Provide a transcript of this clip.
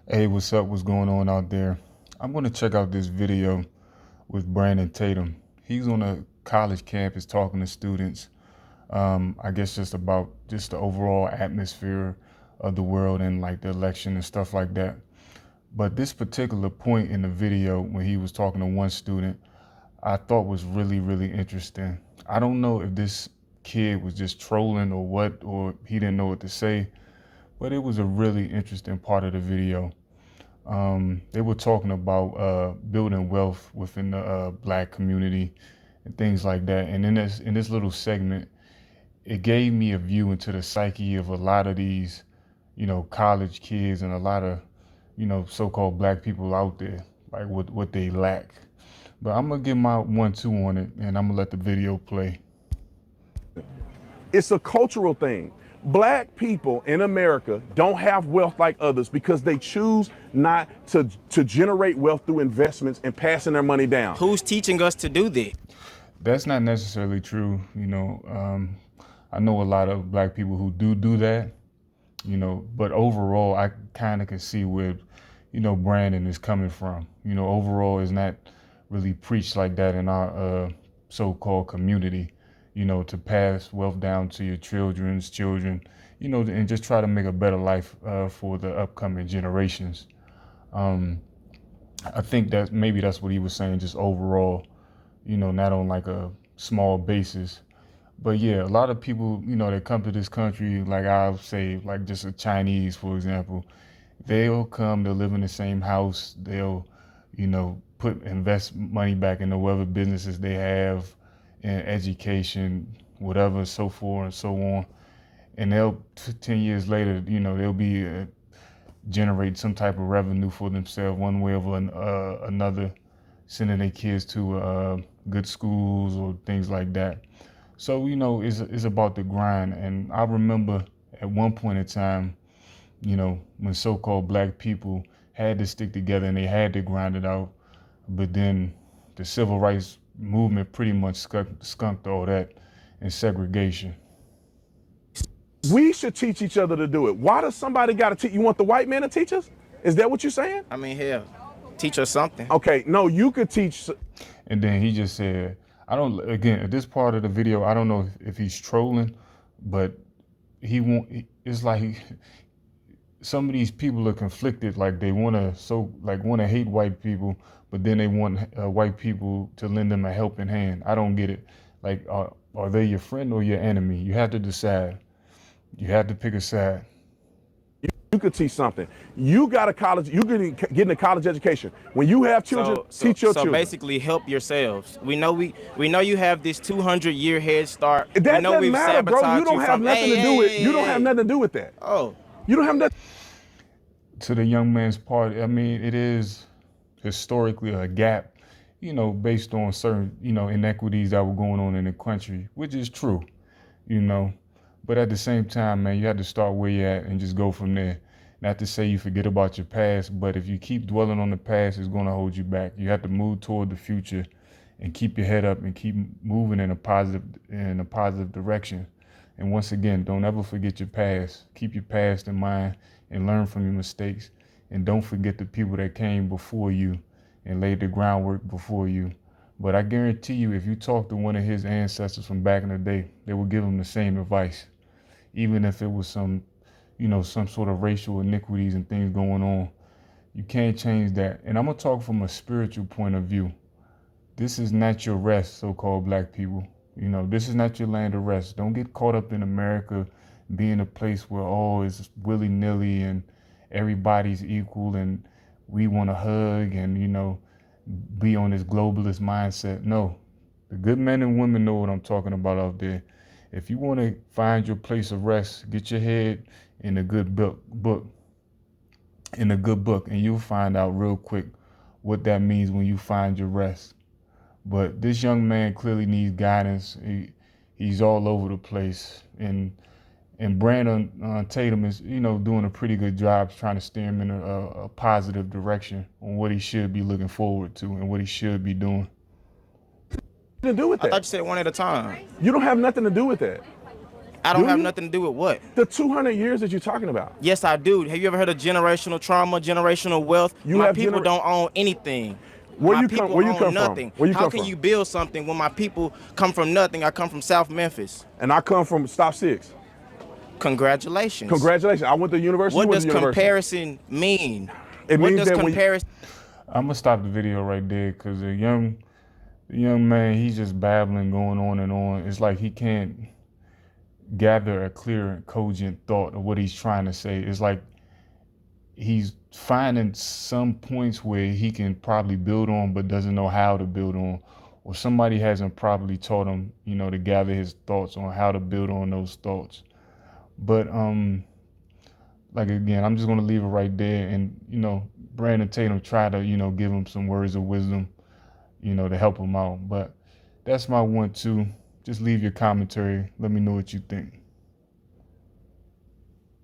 Hey, what's up? What's going on out there? I'm going to check out this video with Brandon Tatum. He's on a college campus talking to students, I guess just about just the overall atmosphere of the world and like the election and stuff like that. But this particular point in the video when he was talking to one student, I thought was really, really interesting. I don't know if this kid was just trolling or what, or he didn't know what to say, but it was a really interesting part of the video. They were talking about building wealth within the black community and things like that. And in this little segment, it gave me a view into the psyche of a lot of these, college kids and a lot of, so-called black people out there, like what they lack. But I'm gonna give my 1-2 on it, and I'm gonna let the video play. It's a cultural thing. Black people in America don't have wealth like others because they choose not to generate wealth through investments and passing their money down. Who's teaching us to do that? That's not necessarily true. I know a lot of black people who do that, but overall, I kind of can see where, Brandon is coming from. Overall is not really preached like that in our so-called community, to pass wealth down to your children's children, and just try to make a better life for the upcoming generations. I think that maybe that's what he was saying, just overall, not on like a small basis. But yeah, a lot of people, that come to this country, like I'll say, like just a Chinese, for example, they'll come, they'll live in the same house, they'll, invest money back into whatever businesses they have, in education, whatever, so forth and so on. And they'll, 10 years later, they'll be generate some type of revenue for themselves one way or another, sending their kids to good schools or things like that. So, it's about the grind. And I remember at one point in time, when so-called black people had to stick together and they had to grind it out. But then the civil rights movement pretty much skunked all that in segregation. We should teach each other to do it. Why does somebody got to teach? You want the white man to teach us? Is that what you're saying? I mean, hell, teach us something. Okay, no, you could teach. And then he just said, again, at this part of the video, I don't know if he's trolling, but it's like some of these people are conflicted, like they want to hate white people, but then they want white people to lend them a helping hand. I don't get it. Like, are they your friend or your enemy? You have to decide. You have to pick a side. You could teach something. You got a college. You can get a college education. When you have children, teach your children. So basically, help yourselves. We know you have this 200-year head start. That doesn't matter, bro. You don't have nothing to do with. You don't have nothing to do with that. Oh, you don't have nothing. To the young man's part, I mean, it is historically a gap, based on certain, inequities that were going on in the country, which is true, But at the same time, man, you have to start where you're at and just go from there. Not to say you forget about your past, but if you keep dwelling on the past, it's going to hold you back. You have to move toward the future and keep your head up and keep moving in a positive direction. And once again, don't ever forget your past. Keep your past in mind and learn from your mistakes. And don't forget the people that came before you and laid the groundwork before you. But I guarantee you, if you talk to one of his ancestors from back in the day, they will give him the same advice. Even if it was some sort of racial iniquities and things going on, you can't change that. And I'm gonna talk from a spiritual point of view. This is not your rest, so-called black people. This is not your land of rest. Don't get caught up in America being a place where all is willy-nilly and everybody's equal and we want to hug and, be on this globalist mindset. No, the good men and women know what I'm talking about out there. If you want to find your place of rest, get your head in a good book, and you'll find out real quick what that means when you find your rest. But this young man clearly needs guidance. He's all over the place, and Brandon Tatum is, doing a pretty good job trying to steer him in a positive direction on what he should be looking forward to and what he should be doing. To do with that. I thought you said one at a time. You don't have nothing to do with that. I don't Do have you? nothing to do with what? The 200 years that you're talking about. Yes, I do. Have you ever heard of generational trauma, generational wealth? You My have people don't own anything. Where My you come people where you own come from? nothing. Where you How come can from? you build something when my people come from nothing? I come from South Memphis. And I come from Stop Six. Congratulations. Congratulations. I went to university. What You went does to university. comparison mean? It What means does that when comparison? I'm gonna stop the video right there because the young man, he's just babbling, going on and on. It's like he can't gather a clear and cogent thought of what he's trying to say. It's like he's finding some points where he can probably build on, but doesn't know how to build on, or somebody hasn't properly taught him, to gather his thoughts on how to build on those thoughts. But like again, I'm just gonna leave it right there, and Brandon Tatum try to give him some words of wisdom, to help him out. But that's my 1-2. Just leave your commentary. Let me know what you think.